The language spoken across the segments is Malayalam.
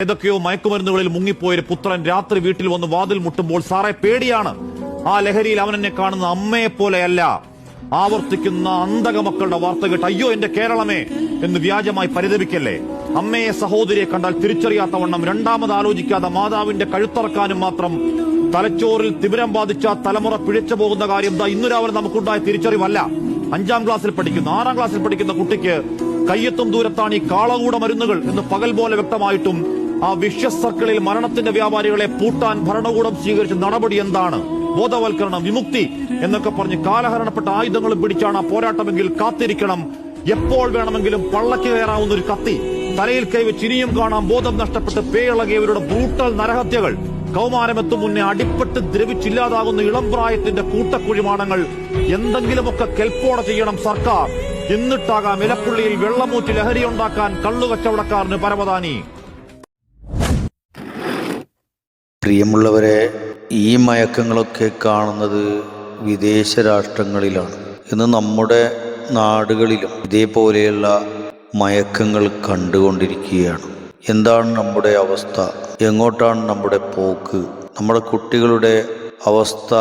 ഏതൊക്കെയോ മയക്കുമരുന്നുകളിൽ മുങ്ങിപ്പോയൊരു പുത്രൻ രാത്രി വീട്ടിൽ വന്ന് വാതിൽ മുട്ടുമ്പോൾ സാറേ പേടിയാണ്. ആ ലഹരിയിൽ അവൻ എന്നെ കാണുന്ന അമ്മയെ പോലെയല്ല. ആവർത്തിക്കുന്ന അന്ധക മക്കളുടെ വാർത്ത കേട്ട് അയ്യോ എന്റെ കേരളമേ എന്ന് വ്യാജമായി പരിതപിക്കല്ലേ. അമ്മയെ സഹോദരിയെ കണ്ടാൽ തിരിച്ചറിയാത്തവണ്ണം രണ്ടാമത് ആലോചിക്കാതെ മാതാവിന്റെ കഴുത്തറക്കാനും മാത്രം തലച്ചോറിൽ തിമിരം ബാധിച്ച തലമുറ പിഴച്ചു പോകുന്ന കാര്യം ഇന്നു രാവിലെ നമുക്കുണ്ടായ തിരിച്ചറിവല്ല. 5ാം ക്ലാസ്സിൽ പഠിക്കുന്ന 6ാം ക്ലാസ്സിൽ പഠിക്കുന്ന കുട്ടിക്ക് കയ്യെത്തും ദൂരത്താണ് ഈ കാളകൂട മരുന്നുകൾ എന്ന് പകൽ പോലെ വ്യക്തമായിട്ടും ആ വിഷ്യസ് സർക്കിളിൽ മരണത്തിന്റെ വ്യാപാരികളെ പൂട്ടാൻ ഭരണകൂടം സ്വീകരിച്ച നടപടി എന്താണ്? ബോധവൽക്കരണം, വിമുക്തി എന്നൊക്കെ പറഞ്ഞ് കാലഹരണപ്പെട്ട ആയുധങ്ങളും പിടിച്ചാണ് ആ പോരാട്ടമെങ്കിൽ കാത്തിരിക്കണം. എപ്പോൾ വേണമെങ്കിലും പള്ളക്ക് കയറാവുന്ന ഒരു കത്തി തലയിൽ കൈവച്ച് ഇനിയും കാണാം ബോധം നഷ്ടപ്പെട്ട് പേയിളകിയവരുടെ ബ്രൂട്ടൽ നരഹത്യകൾ. കൗമാരമെത്തും മുന്നേ അടിപ്പെട്ട് ദ്രവിച്ചില്ലാതാകുന്ന ഇളം പ്രായത്തിന്റെ കൂട്ടക്കുഴിമാണങ്ങൾ എന്തെങ്കിലുമൊക്കെ കെൽപ്പോടെ ചെയ്യണം സർക്കാർ. എന്നിട്ടാകാം ഇലപ്പുള്ളിയിൽ വെള്ളമൂറ്റി ലഹരിയുണ്ടാക്കാൻ കള്ളുകച്ചവടക്കാരന് പരവതാനി. പ്രിയമുള്ളവരെ, ഈ മയക്കങ്ങളൊക്കെ കാണുന്നത് വിദേശ രാഷ്ട്രങ്ങളിലാണ്. ഇന്ന് നമ്മുടെ നാടുകളിലും ഇതേപോലെയുള്ള മയക്കങ്ങൾ കണ്ടുകൊണ്ടിരിക്കുകയാണ്. എന്താണ് നമ്മുടെ അവസ്ഥ? എങ്ങോട്ടാണ് നമ്മുടെ പോക്ക്? നമ്മുടെ കുട്ടികളുടെ അവസ്ഥ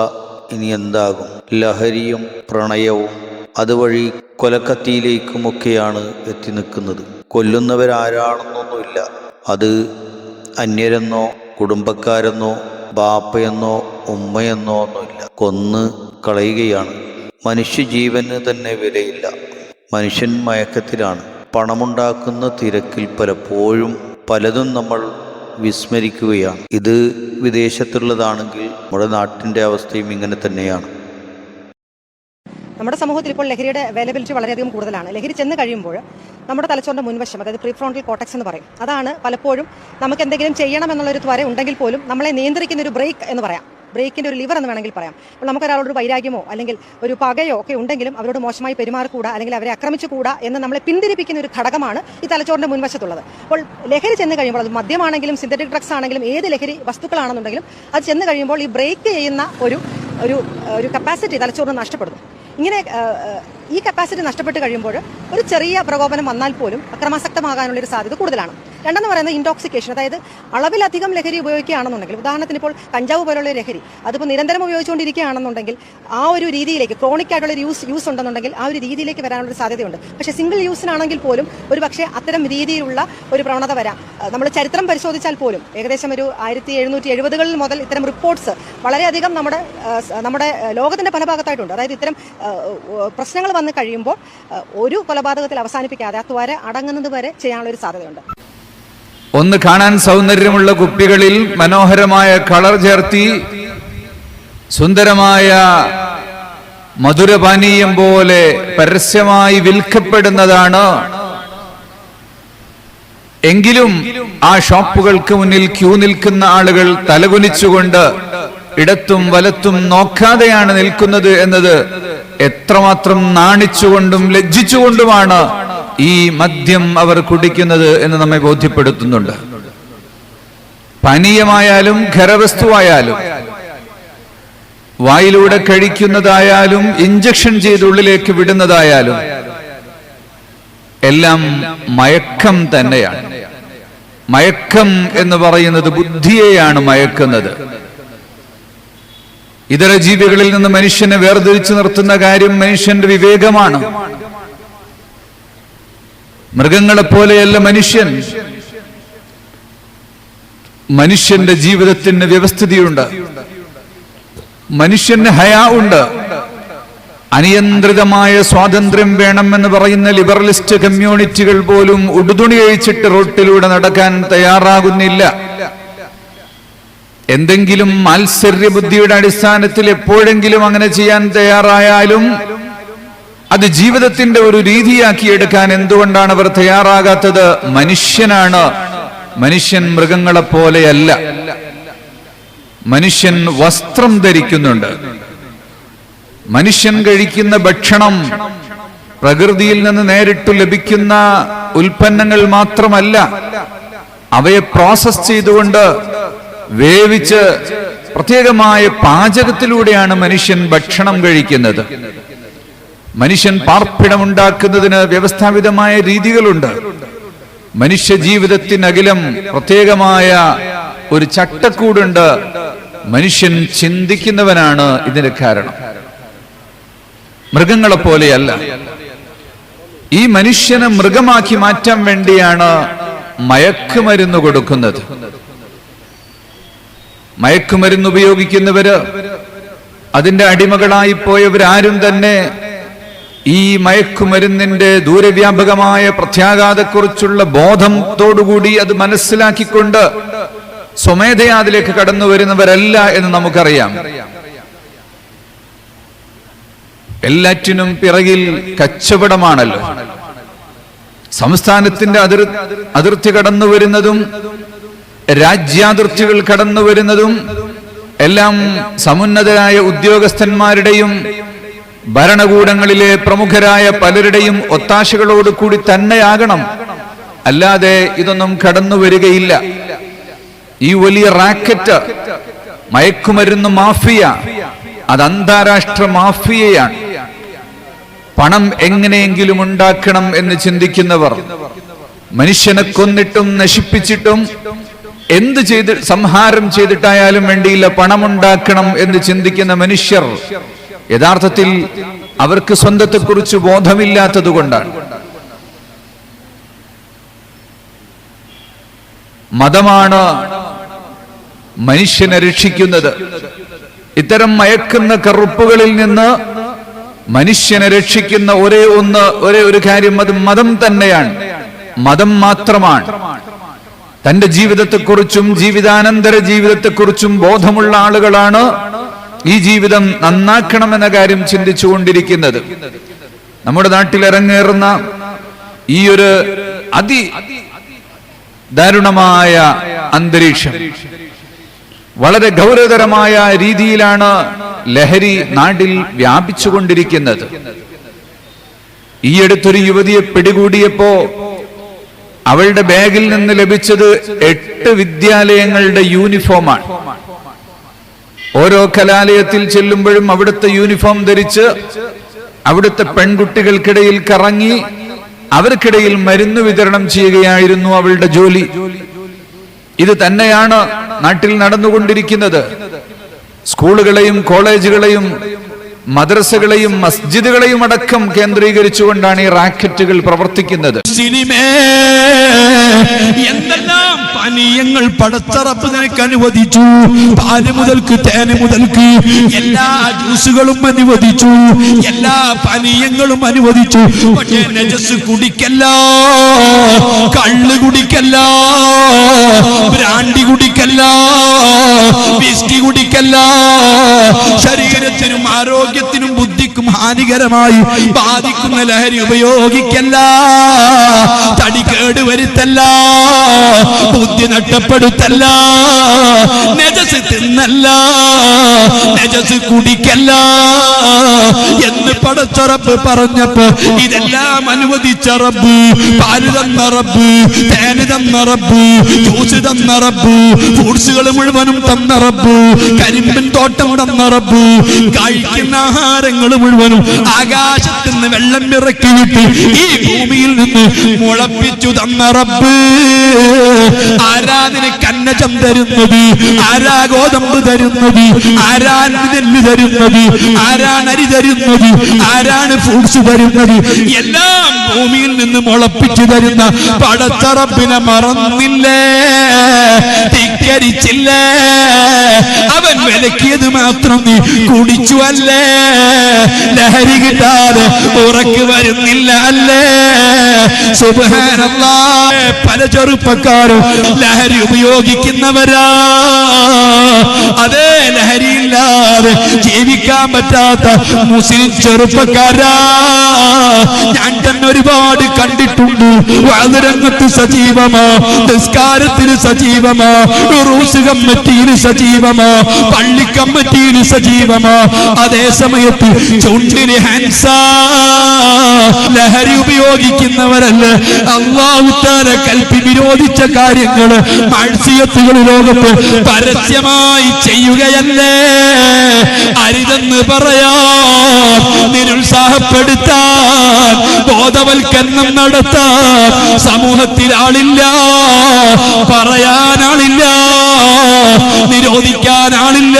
ഇനി എന്താകും? ലഹരിയും പ്രണയവും അതുവഴി കൊലക്കത്തിയിലേക്കുമൊക്കെയാണ് എത്തി നിൽക്കുന്നത്. കൊല്ലുന്നവരാരാണെന്നൊന്നുമില്ല. അത് അന്യരെന്നോ കുടുംബക്കാരെന്നോ ബാപ്പയെന്നോ ഉമ്മയെന്നോ ഒന്നുമില്ല. കൊന്ന് കളയുകയാണ്. മനുഷ്യജീവന് തന്നെ വിലയില്ല. മനുഷ്യൻ മയക്കത്തിലാണ്. പണമുണ്ടാക്കുന്ന തിരക്കിൽ പലപ്പോഴും പലതും നമ്മൾ വിസ്മരിക്കുകയാണ്. ഇത് വിദേശത്തുള്ളതാണെങ്കിൽ നമ്മുടെ നാട്ടിൻ്റെ അവസ്ഥയും ഇങ്ങനെ തന്നെയാണ്. നമ്മുടെ സമൂഹത്തിൽ ഇപ്പോൾ ലഹരിയുടെ അവൈലബിലിറ്റി വളരെയധികം കൂടുതലാണ്. ലഹരി ചെന്ന് കഴിയുമ്പോൾ നമ്മുടെ തലച്ചോറിന്റെ മുൻവശം, അതായത് പ്രീഫ്രോണ്ടൽ കോർട്ടക്സ് എന്ന് പറയും, അതാണ് പലപ്പോഴും നമുക്ക് എന്തെങ്കിലും ചെയ്യണം എന്നുള്ളൊരു ത്വര ഉണ്ടെങ്കിൽ പോലും നമ്മളെ നിയന്ത്രിക്കുന്ന ഒരു ബ്രേക്ക് എന്ന് പറയാം, ബ്രേക്കിന്റെ ഒരു ലിവർ എന്ന് വേണമെങ്കിൽ പറയാം. അപ്പോൾ നമുക്കൊരാളോട് വൈരാഗ്യമോ അല്ലെങ്കിൽ ഒരു പകയോ ഒക്കെ ഉണ്ടെങ്കിലും അവരോട് മോശമായി പെരുമാറിക്കൂടാ അല്ലെങ്കിൽ അവരെ ആക്രമിച്ചുകൂടാ എന്ന് നമ്മളെ പിന്തിരിപ്പിക്കുന്ന ഒരു ഘടകമാണ് ഈ തലച്ചോറിന്റെ മുൻവശത്തുള്ളത്. അപ്പോൾ ലഹരി ചെന്ന് കഴിയുമ്പോൾ, അത് മദ്യമാണെങ്കിലും സിന്തറ്റിക് ഡ്രഗ്സ് ആണെങ്കിലും ഏത് ലഹരി വസ്തുക്കളാണെന്നുണ്ടെങ്കിലും അത് ചെന്ന് കഴിയുമ്പോൾ ഈ ബ്രേക്ക് ചെയ്യുന്ന ഒരു കപ്പാസിറ്റി തലച്ചോറിന് നഷ്ടപ്പെടുന്നു. ഇങ്ങനെ ഈ കപ്പാസിറ്റി നഷ്ടപ്പെട്ട് കഴിയുമ്പോൾ ഒരു ചെറിയ പ്രകോപനം വന്നാൽ പോലും അക്രമാസക്തമാകാനുള്ളൊരു സാധ്യത കൂടുതലാണ്. രണ്ടെന്ന് പറയുന്നത് ഇൻടോക്സിക്കേഷൻ, അതായത് അളവിലധികം ലഹരി ഉപയോഗിക്കുകയാണെന്നുണ്ടെങ്കിൽ, ഉദാഹരണത്തിന് ഇപ്പോൾ കഞ്ചാവ് പോലുള്ള ലഹരി അതിപ്പോൾ നിരന്തരം ഉപയോഗിച്ചുകൊണ്ടിരിക്കുകയാണെന്നുണ്ടെങ്കിൽ ആ ഒരു രീതിയിലേക്ക് ക്രോണിക് ആയിട്ടുള്ള യൂസ് ഉണ്ടെന്നുണ്ടെങ്കിൽ ആ ഒരു രീതിയിലേക്ക് വരാനുള്ള സാധ്യതയുണ്ട്. പക്ഷേ സിംഗിൾ യൂസിനാണെങ്കിൽ പോലും ഒരു പക്ഷേ അത്തരം രീതിയിലുള്ള ഒരു പ്രവണത വരാം. നമ്മൾ ചരിത്രം പരിശോധിച്ചാൽ പോലും ഏകദേശം ഒരു 1770-കളിൽ മുതൽ ഇത്തരം റിപ്പോർട്ട്സ് വളരെയധികം നമ്മുടെ ലോകത്തിന്റെ പല ഭാഗത്തായിട്ടുണ്ട്. അതായത് ഇത്തരം പ്രശ്നങ്ങൾ വന്നു കഴിയുമ്പോൾ ഒരു കൊലപാതകത്തിൽ അവസാനിപ്പിക്കാതെ ആ ത്വര അടങ്ങുന്നത് വരെ ചെയ്യാനുള്ള ഒരു സാധ്യതയുണ്ട്. ഒന്ന് കാണാൻ സൗന്ദര്യമുള്ള കുപ്പികളിൽ മനോഹരമായ കളർ ചേർത്തി സുന്ദരമായ മധുരപാനീയം പോലെ പരസ്യമായി വിൽക്കപ്പെടുന്നതാണ്. എങ്കിലും ആ ഷോപ്പുകൾക്ക് മുന്നിൽ ക്യൂ നിൽക്കുന്ന ആളുകൾ തലകുനിച്ചുകൊണ്ട് ഇടത്തും വലത്തും നോക്കാതെയാണ് നിൽക്കുന്നത് എന്നത് എത്രമാത്രം നാണിച്ചുകൊണ്ടും ലജ്ജിച്ചുകൊണ്ടുമാണ് ഈ മദ്യം അവർ കുടിക്കുന്നത് എന്ന് നമ്മെ ബോധ്യപ്പെടുത്തുന്നുണ്ട്. പാനീയമായാലും ഖരവസ്തുവായാലും വായിലൂടെ കഴിക്കുന്നതായാലും ഇഞ്ചക്ഷൻ ചെയ്ത് ഉള്ളിലേക്ക് വിടുന്നതായാലും എല്ലാം മയക്കം തന്നെയാണ്. മയക്കം എന്ന് പറയുന്നത് ബുദ്ധിയെയാണ് മയക്കുന്നത്. ഇതര ജീവികളിൽ നിന്ന് മനുഷ്യനെ വേർതിരിച്ചു നിർത്തുന്ന കാര്യം മനുഷ്യന്റെ വിവേകമാണ്. മൃഗങ്ങളെപ്പോലെയല്ല മനുഷ്യൻ. മനുഷ്യന്റെ ജീവിതത്തിന് വ്യവസ്ഥിതിയുണ്ട്. മനുഷ്യന് ഹയാ ഉണ്ട്. അനിയന്ത്രിതമായ സ്വാതന്ത്ര്യം വേണമെന്ന് പറയുന്ന ലിബറലിസ്റ്റ് കമ്മ്യൂണിറ്റികൾ പോലും ഉടുതുണി അഴിച്ചിട്ട് റോട്ടിലൂടെ നടക്കാൻ തയ്യാറാകുന്നില്ല. എന്തെങ്കിലും മാത്സര്യ ബുദ്ധിയുടെ അടിസ്ഥാനത്തിൽ എപ്പോഴെങ്കിലും അങ്ങനെ ചെയ്യാൻ തയ്യാറായാലും അത് ജീവിതത്തിന്റെ ഒരു രീതിയാക്കിയെടുക്കാൻ എന്തുകൊണ്ടാണ് അവർ തയ്യാറാകാത്തത്? മനുഷ്യനാണ്. മനുഷ്യൻ മൃഗങ്ങളെപ്പോലെയല്ല. മനുഷ്യൻ വസ്ത്രം ധരിക്കുന്നുണ്ട്. മനുഷ്യൻ കഴിക്കുന്ന ഭക്ഷണം പ്രകൃതിയിൽ നിന്ന് നേരിട്ട് ലഭിക്കുന്ന ഉൽപ്പന്നങ്ങൾ മാത്രമല്ല, അവയെ പ്രോസസ് ചെയ്തുകൊണ്ട് വേവിച്ച് പ്രത്യേകമായ പാചകത്തിലൂടെയാണ് മനുഷ്യൻ ഭക്ഷണം കഴിക്കുന്നത്. മനുഷ്യൻ പാർപ്പിടമുണ്ടാക്കുന്നതിന് വ്യവസ്ഥാപിതമായ രീതികളുണ്ട്. മനുഷ്യ ജീവിതത്തിനകിലം പ്രത്യേകമായ ഒരു ചട്ടക്കൂടുണ്ട്. മനുഷ്യൻ ചിന്തിക്കുന്നവനാണ് ഇതിന് കാരണം, മൃഗങ്ങളെ പോലെയല്ല. ഈ മനുഷ്യനെ മൃഗമാക്കി മാറ്റാൻ വേണ്ടിയാണ് മയക്കുമരുന്ന് കൊടുക്കുന്നത്. മയക്കുമരുന്ന് ഉപയോഗിക്കുന്നവര്, അതിന്റെ അടിമകളായി പോയവരാരും തന്നെ ഈ മയക്കുമരുന്നിന്റെ ദൂരവ്യാപകമായ പ്രത്യാഘാതത്തെക്കുറിച്ചുള്ള ബോധത്തോടുകൂടി അത് മനസ്സിലാക്കിക്കൊണ്ട് സ്വമേധയാ അതിലേക്ക് കടന്നു വരുന്നവരല്ല എന്ന് നമുക്കറിയാം. എല്ലാറ്റിനും പിറകിൽ കച്ചവടമാണല്ലോ. സംസ്ഥാനത്തിന്റെ അതിർത്തി കടന്നു വരുന്നതും രാജ്യാതിർത്തികൾ കടന്നു വരുന്നതും എല്ലാം സമുന്നതരായ ഉദ്യോഗസ്ഥന്മാരുടെയും ഭരണകൂടങ്ങളിലെ പ്രമുഖരായ പലരുടെയും ഒത്താശകളോട് കൂടി തന്നെയാകണം, അല്ലാതെ ഇതൊന്നും കടന്നു വരികയില്ല. ഈ വലിയ റാക്കറ്റ്, മയക്കുമരുന്ന് മാഫിയ, അത് അന്താരാഷ്ട്ര മാഫിയയാണ്. പണം എങ്ങനെയെങ്കിലും ഉണ്ടാക്കണം എന്ന് ചിന്തിക്കുന്നവർ, മനുഷ്യനെ കൊന്നിട്ടും നശിപ്പിച്ചിട്ടും എന്ത് ചെയ്ത് സംഹാരം ചെയ്തിട്ടായാലും വേണ്ടിയില്ല പണമുണ്ടാക്കണം എന്ന് ചിന്തിക്കുന്ന മനുഷ്യർ യഥാർത്ഥത്തിൽ അവർക്ക് സ്വന്തത്തെക്കുറിച്ച് ബോധമില്ലാത്തത് കൊണ്ടാണ്. മതമാണ് മനുഷ്യനെ രക്ഷിക്കുന്നത്. ഇത്തരം മയക്കുന്ന കറുപ്പുകളിൽ നിന്ന് മനുഷ്യനെ രക്ഷിക്കുന്ന ഒരേ ഒരു കാര്യം, അത് മതം തന്നെയാണ്. മതം മാത്രമാണ്. തന്റെ ജീവിതത്തെക്കുറിച്ചും ജീവിതാനന്തര ജീവിതത്തെക്കുറിച്ചും ബോധമുള്ള ആളുകളാണ് ഈ ജീവിതം നന്നാക്കണമെന്ന കാര്യം ചിന്തിച്ചുകൊണ്ടിരിക്കുന്നത്. നമ്മുടെ നാട്ടിൽ ഇറങ്ങേറുന്ന ഈ ഒരു ദാരുണമായ അന്തരീക്ഷം, വളരെ ഗൗരവതരമായ രീതിയിലാണ് ലഹരി നാട്ടിൽ വ്യാപിച്ചുകൊണ്ടിരിക്കുന്നത്. ഈ അടുത്തൊരു യുവതിയെ പിടികൂടിയപ്പോ അവളുടെ ബാഗിൽ നിന്ന് ലഭിച്ചത് 8 വിദ്യാലയങ്ങളുടെ യൂണിഫോമാണ്. ഓരോ കലാലയത്തിൽ ചെല്ലുമ്പോഴും അവിടുത്തെ യൂണിഫോം ധരിച്ച് അവിടുത്തെ പെൺകുട്ടികൾക്കിടയിൽ കറങ്ങി അവർക്കിടയിൽ മരുന്ന് വിതരണം ചെയ്യുകയായിരുന്നു അവളുടെ ജോലി. ഇത് തന്നെയാണ് നാട്ടിൽ നടന്നുകൊണ്ടിരിക്കുന്നത്. സ്കൂളുകളെയും കോളേജുകളെയും മദ്രസകളെയും മസ്ജിദുകളെയും അടക്കം കേന്ദ്രീകരിച്ചുകൊണ്ടാണ് ഈ റാക്കറ്റുകൾ പ്രവർത്തിക്കുന്നത്. എന്തെല്ലാം പാനീയങ്ങൾ പടച്ചറപ്പ് നിനക്ക് അനുവദിച്ചു. പാല് മുതൽക്ക് തേന് മുതൽക്ക് എല്ലാ ജ്യൂസുകളും അനുവദിച്ചു, എല്ലാ പാനീയങ്ങളും അനുവദിച്ചു. പക്ഷേ നജസ് കുടിക്കല്ല, കള്ള് കുടിക്കല്ല, ബ്രാൻഡി കുടിക്കല്ല, വിസ്കി കുടിക്കല്ല. ശരീരത്തിനും ആരോഗ്യത്തിനും ബുദ്ധിക്കും ഹാനികരമായി ബാധിക്കുന്ന ലഹരി ഉപയോഗിക്കല്ല. തടി കേടുവരുത്തല്ല, ബുദ്ധി നഷ്ടപ്പെടുത്തല്ല, നജസ് തിന്നല്ല, നജസ് കുടിക്കല്ല എന്ന് പടച്ചറപ്പ് പറഞ്ഞപ്പോ ഇതെല്ലാം അനുവദിച്ച റബ്ബ്, പാല് തന്ന റബ്ബ്, തേന് തന്ന റബ്ബ്, ജ്യൂസ് തന്ന റബ്ബ്, ഫ്രൂട്ട്സുകൾ മുഴുവനും തന്ന റബ്ബ്, കരിമ്പിൻ തോട്ടം തന്ന റബ്ബ്, കഴിക്കുന്ന ആഹാരങ്ങൾ മുഴുവനും ആകാശത്ത് നിന്ന് വെള്ളം ഇറക്കി വിട്ട് ഈ ഭൂമിയിൽ നിന്ന് മുളപ്പിച്ചു തന്ന റബ്ബ്. ആരാ നിനക്ക് അന്നജം തരുന്നത്? ആരാ ഗോതമ്പ് തരുന്നത്? ആരാണ് നെല്ല് തരുന്നത്? ആരാണ് അരി തരുന്നത്? ആരാണ് ഫ്രൂട്ട്സ് തരുന്നത്? എല്ലാം ഭൂമിയിൽ നിന്ന് മുളപ്പിച്ചു തരുന്ന പടച്ച റബ്ബിനെ മറന്നില്ലേ, ധിക്കരിച്ചില്ലേ? അവൻ വിലക്കിയത് മാത്രം നീ കുടിച്ചു അല്ലേ? ലഹരി കിട്ടാതെ ഉറക്ക് വരുന്നില്ല അല്ലേ? സുബ്ഹാനല്ലാഹ്. പല ചെറുപ്പക്കാരും ലഹരി ഉപയോഗിക്കുന്നവരാ. അതേ ലഹരിയില്ലാതെ ജീവിക്കാൻ പറ്റാത്ത മുസ്ലിം ചെറുപ്പക്കാരാ ഞാൻ തന്നെ ഒരുപാട് കണ്ടിട്ടുണ്ട്. വാദരംഗത്ത് സജീവമാ, നിസ്കാരത്തിന് സജീവമാ, റൂസ് കമ്മിറ്റിയിൽ സജീവമാ, പള്ളി കമ്മിറ്റിയിൽ സജീവമാ, അതേ സമയത്ത് ചുണ്ടിന് ഹാൻസാ. ലഹരി ഉപയോഗിക്കുന്നവരല്ല, അല്ലാഹു തആല കൽപ്പി വിരോധിച്ച കാര്യങ്ങൾ മഅ്സിയത്തുകൾ ലോകത്ത് പരസ്യമായി ചെയ്യുകയല്ലേ. അരുതെന്ന് പറയാൻ, നിരുത്സാഹപ്പെടുത്താൻ, ബോധവൽക്കരണം നടത്താൻ സമൂഹത്തിൽ ആളില്ല, പറയാനാളില്ല, നിരോധിക്കാൻ ആളില്ല.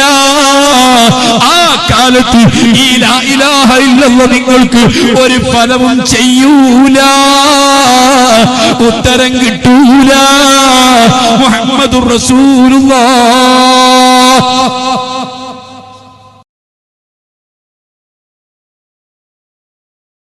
ആ കാലത്ത് ഈ ലാ ഇലാഹ ഇല്ലല്ലാഹ് നിങ്ങൾക്ക് ഒരു ഫലവും ചെയ്യൂല, ഉത്തരം കിട്ടൂല. മുഹമ്മദുർ റസൂലുള്ളാഹ്